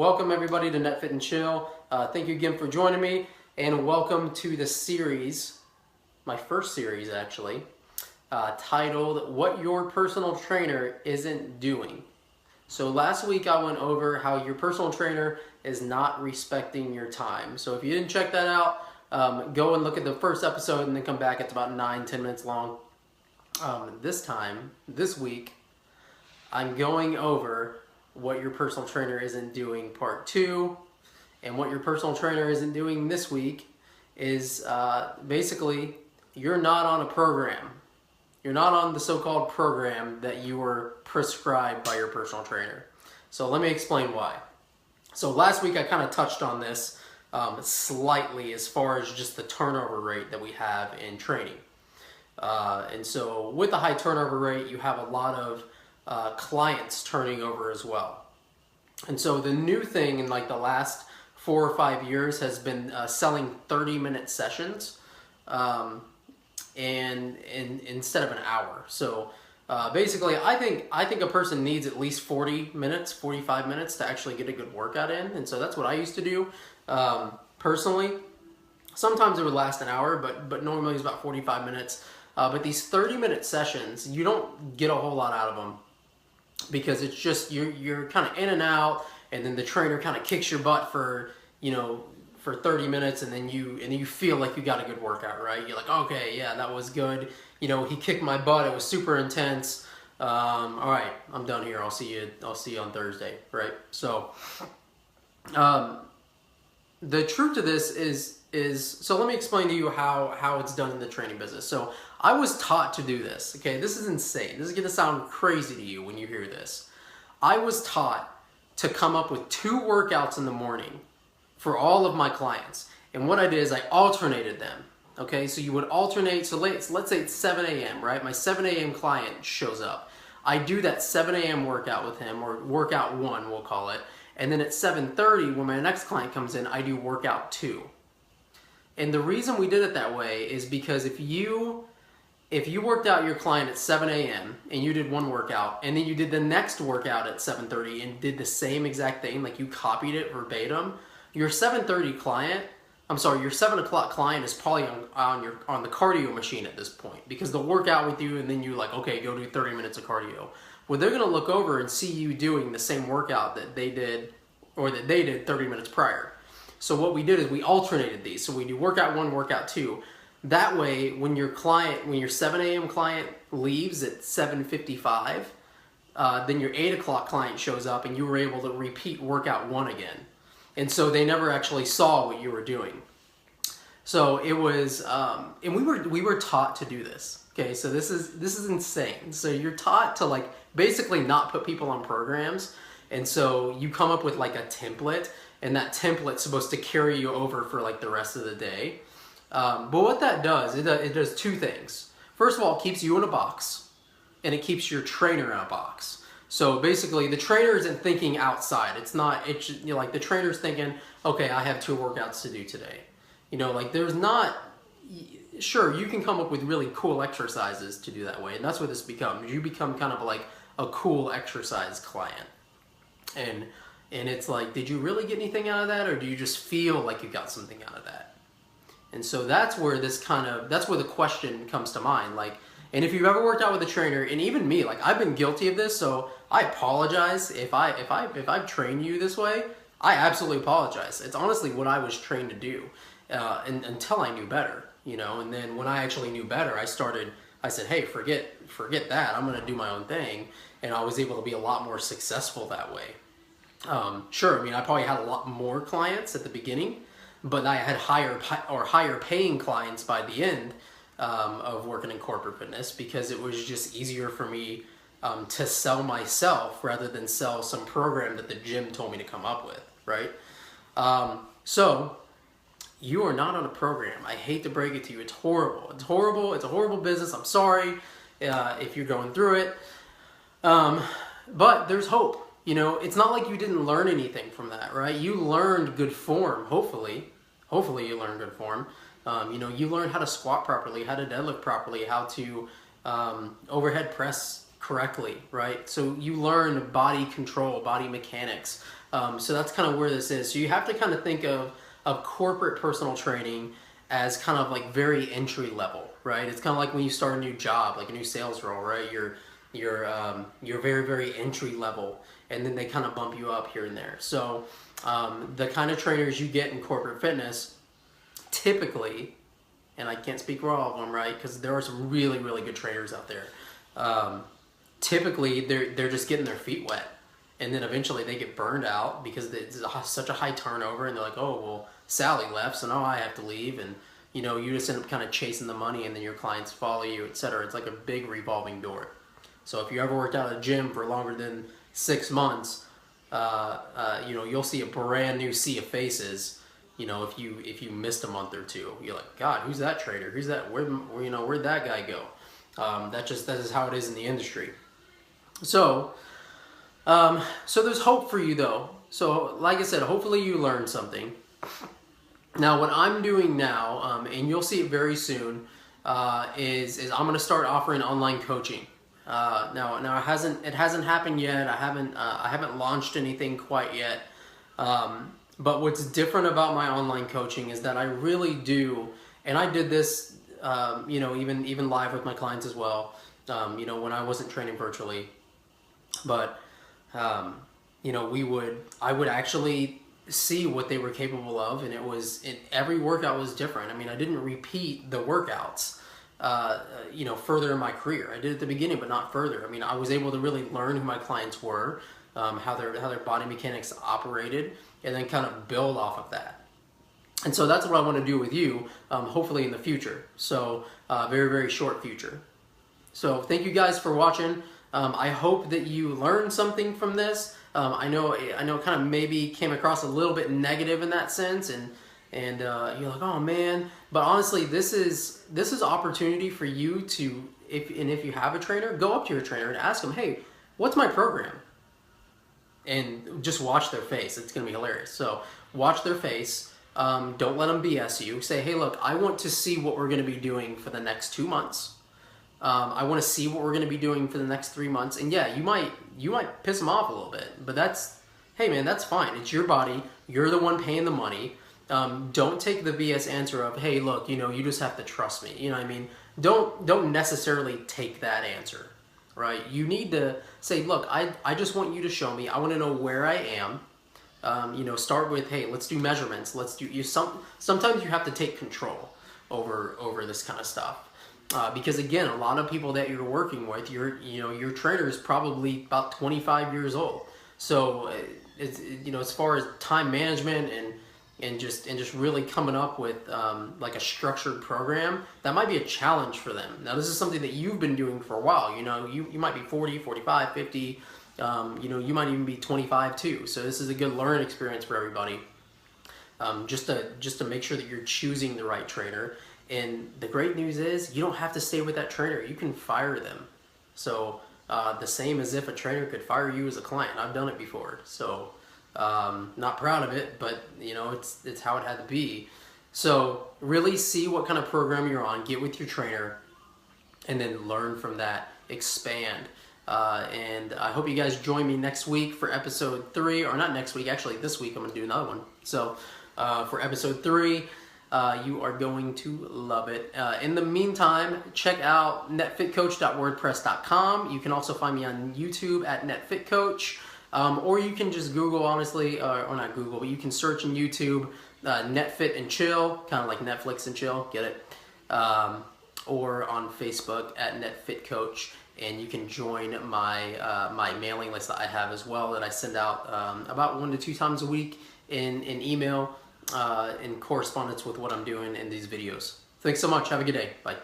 Welcome everybody to Net Fit and Chill. Thank you again for joining me, and welcome to the series, my first series actually, titled What Your Personal Trainer Isn't Doing. So last week I went over how your personal trainer is not respecting your time. So if you didn't check that out, go and look at the first episode and then come back. It's about 9-10 minutes long. This week, I'm going over what your personal trainer isn't doing part 2. And what your personal trainer isn't doing this week is basically you're not on a program. You're not on the so-called program that you were prescribed by your personal trainer. So let me explain why. So last week I kind of touched on this slightly as far as just the turnover rate that we have in training. And so with the high turnover rate, you have a lot of clients turning over as well. And so the new thing in like the last 4 or 5 years has been selling 30-minute sessions and instead of an hour. So basically I think a person needs at least 40 minutes, 45 minutes to actually get a good workout in. And so that's what I used to do personally. Sometimes it would last an hour, but normally it's about 45 minutes. But these 30-minute sessions, you don't get a whole lot out of them because it's just you're kind of in and out, and then the trainer kind of kicks your butt for 30 minutes, and then you feel like you got a good workout, right? You're like, okay, yeah, that was good. He kicked my butt. It was super intense. All right, I'm done here. I'll see you on Thursday, right? So the truth to this is so let me explain to you how it's done in the training business. So I was taught to do this. Okay, this is insane. This is going to sound crazy to you when you hear this. I was taught to come up with 2 workouts in the morning for all of my clients. And what I did is I alternated them. Okay, so you would alternate. So let's say it's 7 a.m., right? My 7 a.m. client shows up. I do that 7 a.m. workout with him, or workout 1, we'll call it. And then at 7:30, when my next client comes in, I do workout 2. And the reason we did it that way is because if you worked out your client at 7 a.m. and you did one workout, and then you did the next workout at 7:30 and did the same exact thing, like you copied it verbatim, your 7:30 client, your 7 o'clock client is probably on the cardio machine at this point, because they'll work out with you and then you're like, okay, go do 30 minutes of cardio. Well, they're going to look over and see you doing the same workout that they did 30 minutes prior. So what we did is we alternated these. So we do workout 1, workout 2. That way, when your 7 a.m. client leaves at 7:55, then your 8 o'clock client shows up and you were able to repeat workout 1 again. And so they never actually saw what you were doing. So it was, and we were taught to do this. Okay, so this is insane. So you're taught to like basically not put people on programs, and so you come up with like a template, and that template's supposed to carry you over for like the rest of the day. But what that does, it does 2 things. First of all, it keeps you in a box, and it keeps your trainer in a box. So basically, the trainer isn't thinking outside. It's like the trainer's thinking, okay, I have 2 workouts to do today. There's not. Sure, you can come up with really cool exercises to do that way, and that's what this becomes. You become kind of like a cool exercise client, and it's like, did you really get anything out of that, or do you just feel like you got something out of that? And so that's where the question comes to mind. Like, and if you've ever worked out with a trainer, and even me, like I've been guilty of this, so I apologize if I've trained you this way. I absolutely apologize. It's honestly what I was trained to do, until I knew better. And then when I actually knew better, I said, hey, forget that. I'm going to do my own thing. And I was able to be a lot more successful that way. Sure, I probably had a lot more clients at the beginning, but I had higher paying clients by the end of working in corporate fitness, because it was just easier for me to sell myself rather than sell some program that the gym told me to come up with, right? So you are not on a program. I hate to break it to you. It's horrible. It's horrible. It's a horrible business. I'm sorry if you're going through it. But there's hope. It's not like you didn't learn anything from that, right? You learned good form, hopefully. Hopefully you learned good form. You learned how to squat properly, how to deadlift properly, how to overhead press correctly, right? So you learn body control, body mechanics, So that's kind of where this is. So you have to kind of think of corporate personal training as kind of like very entry level, right? It's kind of like when you start a new job, like a new sales role, right? You're very, very entry level, and then they kind of bump you up here and there. So the kind of trainers you get in corporate fitness, typically, and I can't speak for all of them, right? Because there are some really, really good trainers out there. Typically, they're just getting their feet wet, and then eventually they get burned out because it's such a high turnover, and they're like, oh, well, Sally left, so now I have to leave, and you know, you just end up kind of chasing the money, and then your clients follow you, etc. It's like a big revolving door. So if you ever worked out at a gym for longer than 6 months, you know, you'll see a brand new sea of faces. You know, if you missed a month or two, you're like, God, who's that trader? Who's that? Where'd that guy go? That is how it is in the industry. So, so there's hope for you though. So, like I said, hopefully you learned something. Now, what I'm doing now, and you'll see it very soon, is I'm going to start offering online coaching. Now it hasn't happened yet. I haven't launched anything quite yet. But what's different about my online coaching is that I really do, and I did this, you know, even live with my clients as well. You know, when I wasn't training virtually, but you know, I would actually see what they were capable of, and every workout was different. I mean, I didn't repeat the workouts, you know, further in my career. I did at the beginning, but not further. I mean, I was able to really learn who my clients were, how their body mechanics operated, and then kind of build off of that. And so that's what I want to do with you, hopefully in the future. So very, very short future. So thank you guys for watching. I hope that you learned something from this. I know it kind of maybe came across a little bit negative in that sense, and you're like, oh man. But honestly, this is opportunity for you to, if you have a trainer, go up to your trainer and ask them, hey, what's my program? And just watch their face. It's gonna be hilarious. So watch their face. Don't let them BS you. Say, hey, look, I want to see what we're gonna be doing for the next 2 months. I want to see what we're going to be doing for the next 3 months. And yeah, you might piss them off a little bit, but hey man, that's fine. It's your body. You're the one paying the money. Don't take the BS answer of, hey, look, you know, you just have to trust me. You know what I mean? Don't necessarily take that answer, right? You need to say, look, I just want you to show me. I want to know where I am. You know, start with, hey, let's do measurements. Sometimes you have to take control over this kind of stuff. Because again, a lot of people that you're working with, your trainer is probably about 25 years old. So it's, you know, as far as time management and just really coming up with like a structured program, that might be a challenge for them. Now, this is something that you've been doing for a while. You know, you might be 40, 45, 50. You know, you might even be 25 too. So this is a good learning experience for everybody. Just to make sure that you're choosing the right trainer. And the great news is you don't have to stay with that trainer. You can fire them. So the same as if a trainer could fire you as a client. I've done it before. So not proud of it, but you know, it's how it had to be. So really see what kind of program you're on, get with your trainer, and then learn from that, expand. And I hope you guys join me next week for episode 3, or not next week, actually this week I'm gonna do another one. So for episode 3, you are going to love it. In the meantime, check out netfitcoach.wordpress.com. You can also find me on YouTube at netfitcoach, or you can just Google, honestly, or not Google, but you can search in YouTube netfit and chill, kind of like Netflix and chill, get it? Or on Facebook at netfitcoach, and you can join my my mailing list that I have as well, that I send out about 1 to 2 times a week in email. In correspondence with what I'm doing in these videos. Thanks so much. Have a good day. Bye.